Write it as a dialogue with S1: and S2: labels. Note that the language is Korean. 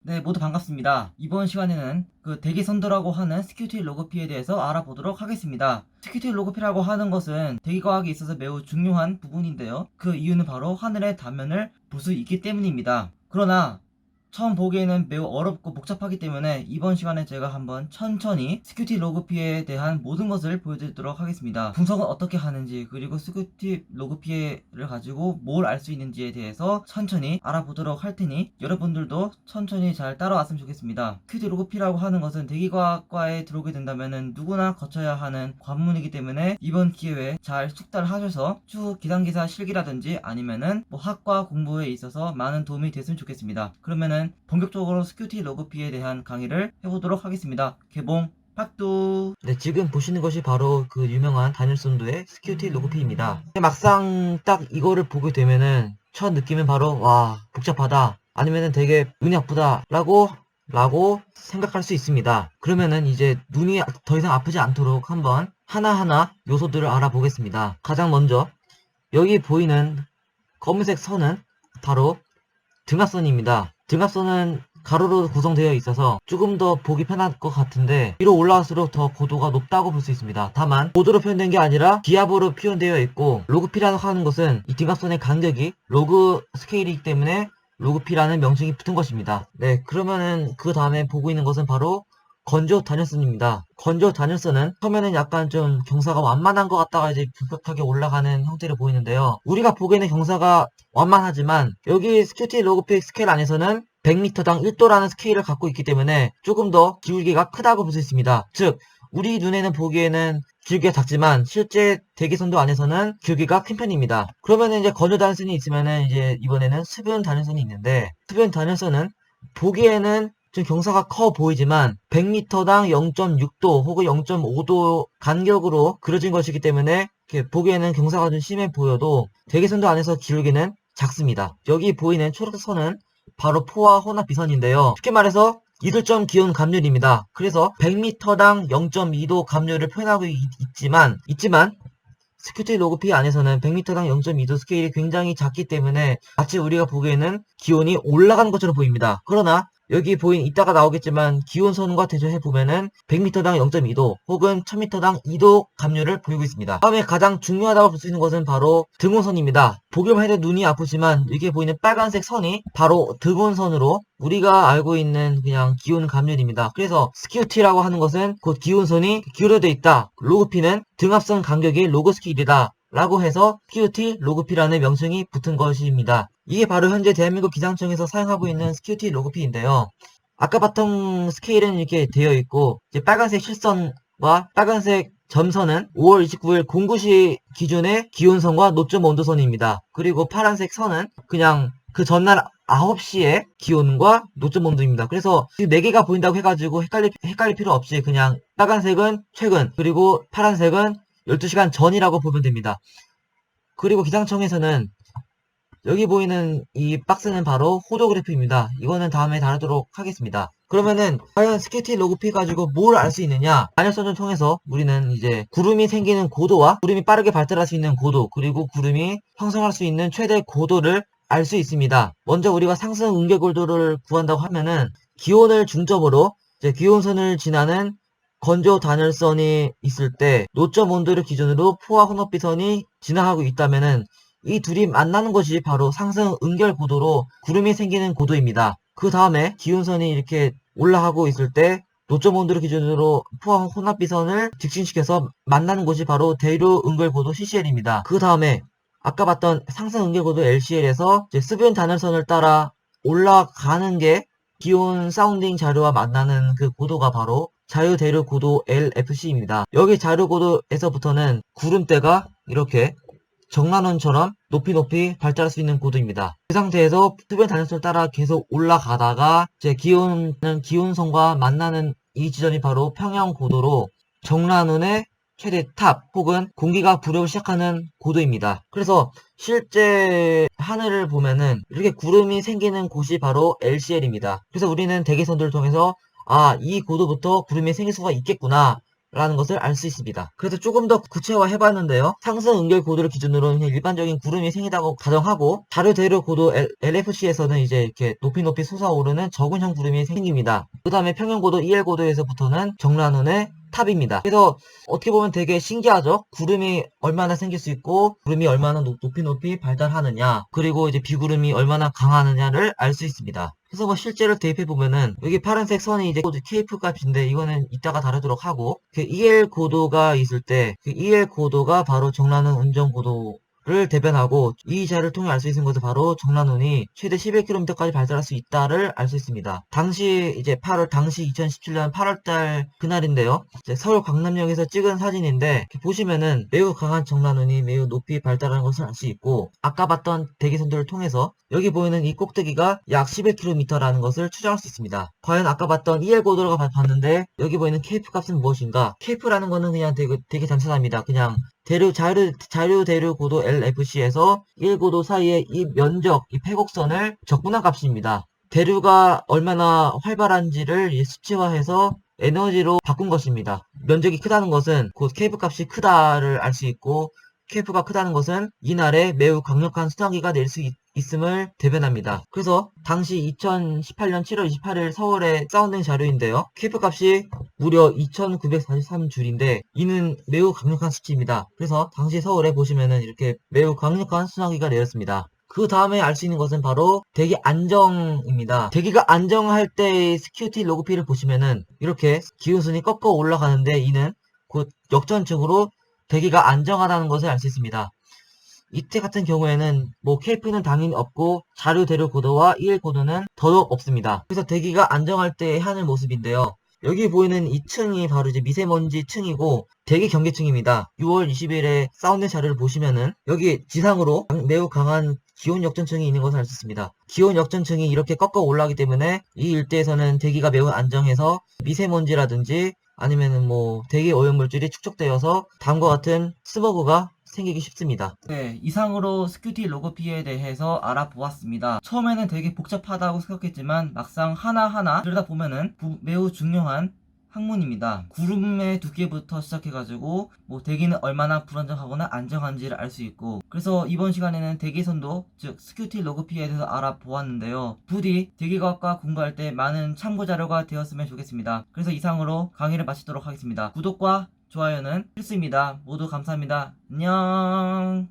S1: 네, 모두 반갑습니다. 이번 시간에는 그 대기선도라고 하는 스큐티 로그피에 대해서 알아보도록 하겠습니다. 스큐티 로그피라고 하는 것은 대기과학에 있어서 매우 중요한 부분인데요. 그 이유는 바로 하늘의 단면을 볼 수 있기 때문입니다. 그러나 처음 보기에는 매우 어렵고 복잡하기 때문에 이번 시간에 제가 한번 천천히 스큐티 로그피에 대한 모든 것을 보여드리도록 하겠습니다. 분석은 어떻게 하는지, 그리고 스큐티 로그피를 가지고 뭘 알 수 있는지에 대해서 천천히 알아보도록 할 테니 여러분들도 천천히 잘 따라왔으면 좋겠습니다. 스큐티 로그피라고 하는 것은 대기과학과에 들어오게 된다면 누구나 거쳐야 하는 관문이기 때문에 이번 기회에 잘 숙달하셔서 쭉 기상기사 실기라든지 아니면은 뭐 학과 공부에 있어서 많은 도움이 됐으면 좋겠습니다. 그러면은 본격적으로 스큐티 로그피에 대한 강의를 해보도록 하겠습니다. 개봉 박두. 네, 지금 보시는 것이 바로 그 유명한 다닐손도의 스큐티 로그피입니다. 막상 딱 이거를 보게 되면은 첫 느낌은 바로 와, 복잡하다, 아니면은 되게 눈이 아프다 라고 생각할 수 있습니다. 그러면은 이제 눈이 더 이상 아프지 않도록 한번 하나하나 요소들을 알아보겠습니다. 가장 먼저 여기 보이는 검은색 선은 바로 등압선입니다. 등압선은 가로로 구성되어 있어서 조금 더 보기 편할 것 같은데 위로 올라갈수록 더 고도가 높다고 볼 수 있습니다. 다만 고도로 표현된 게 아니라 기압으로 표현되어 있고, 로그피라고 하는 것은 이 등압선의 간격이 로그 스케일이기 때문에 로그피라는 명칭이 붙은 것입니다. 네, 그러면은 그 다음에 보고 있는 것은 바로 건조 단열선입니다. 건조 단열선은 처음에는 약간 좀 경사가 완만한 것 같다가 이제 급격하게 올라가는 형태를 보이는데요. 우리가 보기에는 경사가 완만하지만 여기 스큐티 로그피 스케일 안에서는 100m당 1도라는 스케일을 갖고 있기 때문에 조금 더 기울기가 크다고 볼 수 있습니다. 즉, 우리 눈에는 보기에는 기울기가 작지만 실제 대기선도 안에서는 기울기가 큰 편입니다. 그러면은 이제 건조 단열선이 있으면은 이제 이번에는 수변 단열선이 있는데, 수변 단열선은 보기에는 좀 경사가 커 보이지만 100m당 0.6도 혹은 0.5도 간격으로 그려진 것이기 때문에 이렇게 보기에는 경사가 좀 심해 보여도 대기선도 안에서 기울기는 작습니다. 여기 보이는 초록색 선은 바로 포화 혼합 비선인데요. 쉽게 말해서 이슬점 기온 감률입니다. 그래서 100m당 0.2도 감률을 표현하고 있지만 스큐티 로그피 안에서는 100m당 0.2도 스케일이 굉장히 작기 때문에 마치 우리가 보기에는 기온이 올라가는 것처럼 보입니다. 그러나 여기 보인 이따가 나오겠지만 기온선과 대조해보면은 100m당 0.2도 혹은 1000m당 2도 감률을 보이고 있습니다. 다음에 가장 중요하다고 볼 수 있는 것은 바로 등온선입니다. 보기만 해도 눈이 아프지만 여기에 보이는 빨간색 선이 바로 등온선으로 우리가 알고 있는 그냥 기온 감률입니다. 그래서 스큐티라고 하는 것은 곧 기온선이 기울어져 있다, 로그피는 등압선 간격이 로그 스케일이다 라고 해서 스큐티 로그피라는 명칭이 붙은 것입니다. 이게 바로 현재 대한민국 기상청에서 사용하고 있는 스큐티 로그피인데요. 아까 봤던 스케일은 이렇게 되어 있고, 이제 빨간색 실선과 빨간색 점선은 5월 29일 09시 기준의 기온선과 노점 온도선입니다. 그리고 파란색 선은 그냥 그 전날 9시에 기온과 노점 온도입니다. 그래서 지금 4개가 보인다고 해가지고 헷갈릴 필요 없이 그냥 빨간색은 최근, 그리고 파란색은 12시간 전이라고 보면 됩니다. 그리고 기상청에서는 여기 보이는 이 박스는 바로 호도그래프입니다. 이거는 다음에 다루도록 하겠습니다. 그러면은 과연 스큐티 로그피 가지고 뭘 알 수 있느냐? 단열선을 통해서 우리는 이제 구름이 생기는 고도와 구름이 빠르게 발달할 수 있는 고도, 그리고 구름이 형성할 수 있는 최대 고도를 알 수 있습니다. 먼저 우리가 상승 응계고도를 구한다고 하면은 기온을 중점으로 이제 기온선을 지나는 건조 단열선이 있을 때 노점 온도를 기준으로 포화 혼합비선이 지나가고 있다면은 이 둘이 만나는 것이 바로 상승 응결 고도로 구름이 생기는 고도입니다. 그 다음에 기온선이 이렇게 올라가고 있을 때 노점 온도를 기준으로 포화 혼합비선을 직진시켜서 만나는 곳이 바로 대류 응결 고도 CCL입니다. 그 다음에 아까 봤던 상승 응결 고도 LCL에서 수변 단열선을 따라 올라가는 게 기온 사운딩 자료와 만나는 그 고도가 바로 자유 대류 고도 LFC입니다. 여기 자유 고도에서부터는 구름대가 이렇게 정란원처럼 높이 발달할 수 있는 고도입니다. 그 상태에서 수변 단열선을 따라 계속 올라가다가 이제 기온선과 만나는 이 지점이 바로 평형 고도로 정란원의 최대 탑 혹은 공기가 불어오기 시작하는 고도입니다. 그래서 실제 하늘을 보면은 이렇게 구름이 생기는 곳이 바로 LCL입니다. 그래서 우리는 대기선들을 통해서 이 고도부터 구름이 생길 수가 있겠구나
S2: 라는 것을 알 수 있습니다. 그래서 조금 더 구체화해 봤는데요. 상승 은결 고도를 기준으로 그냥 일반적인 구름이 생기다고 가정하고 자료 대류 고도 LFC에서는 이제 이렇게 높이 높이 솟아오르는 적은형 구름이 생깁니다. 그 다음에 평형 고도 EL 고도에서부터는 정란운의 탑입니다. 그래서 어떻게 보면 되게 신기하죠? 구름이 얼마나 생길 수 있고 구름이 얼마나 높이 높이 발달하느냐 그리고 이제 비구름이 얼마나 강하느냐를 알 수 있습니다. 그래서 뭐 실제로 대입해 보면은 여기 파란색 선이 이제 KF 값인데 이거는 이따가 다루도록 하고 그 EL 고도가 있을 때 그 EL 고도가 바로 정란운 운정 고도를 대변하고 이 자를 통해 알 수 있는 것은 바로 정란운이 최대 11km까지 발달할 수 있다를 알 수 있습니다. 당시 이제 2017년 8월달 그날인데요. 이제 서울 강남역에서 찍은 사진인데 보시면은 매우 강한 정란운이 매우 높이 발달하는 것을 알 수 있고 아까 봤던 대기선들을 통해서 여기 보이는 이 꼭대기가 약 11km라는 것을 추정할 수 있습니다. 과연 아까 봤던 EL 고도로 봤는데 여기 보이는 KF 값은 무엇인가? KF라는 거는 그냥 되게 단순합니다. 그냥 자료 대류 고도 LFC에서 1고도 사이의 이 면적, 이 패곡선을 적분한 값입니다. 대류가 얼마나 활발한지를 수치화해서 에너지로 바꾼 것입니다. 면적이 크다는 것은 곧 KF 값이 크다를 알 수 있고 KF가 크다는 것은 이날에 매우 강력한 수증기가 낼 수 있음을 대변합니다. 그래서 당시 2018년 7월 28일 서울의 사운딩 자료인데요. KF 값이 무려 2943줄인데 이는 매우 강력한 수치입니다. 그래서 당시 서울에 보시면은 이렇게 매우 강력한 수증기가 내렸습니다. 그 다음에 알 수 있는 것은 바로 대기 안정입니다. 대기가 안정할 때의 SQT 로그피를 보시면은 이렇게 기온순이 꺾어 올라가는데 이는 곧 역전적으로 대기가 안정하다는 것을 알 수 있습니다. 이때 같은 경우에는 뭐 KF는 당연히 없고 자료 대류 고도와 EL 고도는 더더욱 없습니다. 그래서 대기가 안정할 때의 하늘 모습인데요. 여기 보이는 이 층이 바로 이제 미세먼지 층이고 대기 경계층입니다. 6월 20일에 사운드 자료를 보시면은 여기 지상으로 매우 강한 기온 역전층이 있는 것을 알 수 있습니다. 기온 역전층이 이렇게 꺾어 올라가기 때문에 이 일대에서는 대기가 매우 안정해서 미세먼지라든지 아니면은 뭐 대기 오염물질이 축적되어서 다음과 같은 스모그가 생기기 쉽습니다.
S1: 네, 이상으로 스큐티 로그피에 대해서 알아보았습니다. 처음에는 되게 복잡하다고 생각했지만 막상 하나하나 들여다보면은 매우 중요한 학문입니다. 구름의 두께부터 시작해가지고 뭐 대기는 얼마나 불안정하거나 안정한지를 알 수 있고 그래서 이번 시간에는 대기선도 즉 스큐티 로그피에 대해서 알아보았는데요. 부디 대기과학과 공부할 때 많은 참고 자료가 되었으면 좋겠습니다. 그래서 이상으로 강의를 마치도록 하겠습니다. 구독과 좋아요는 필수입니다. 모두 감사합니다. 안녕.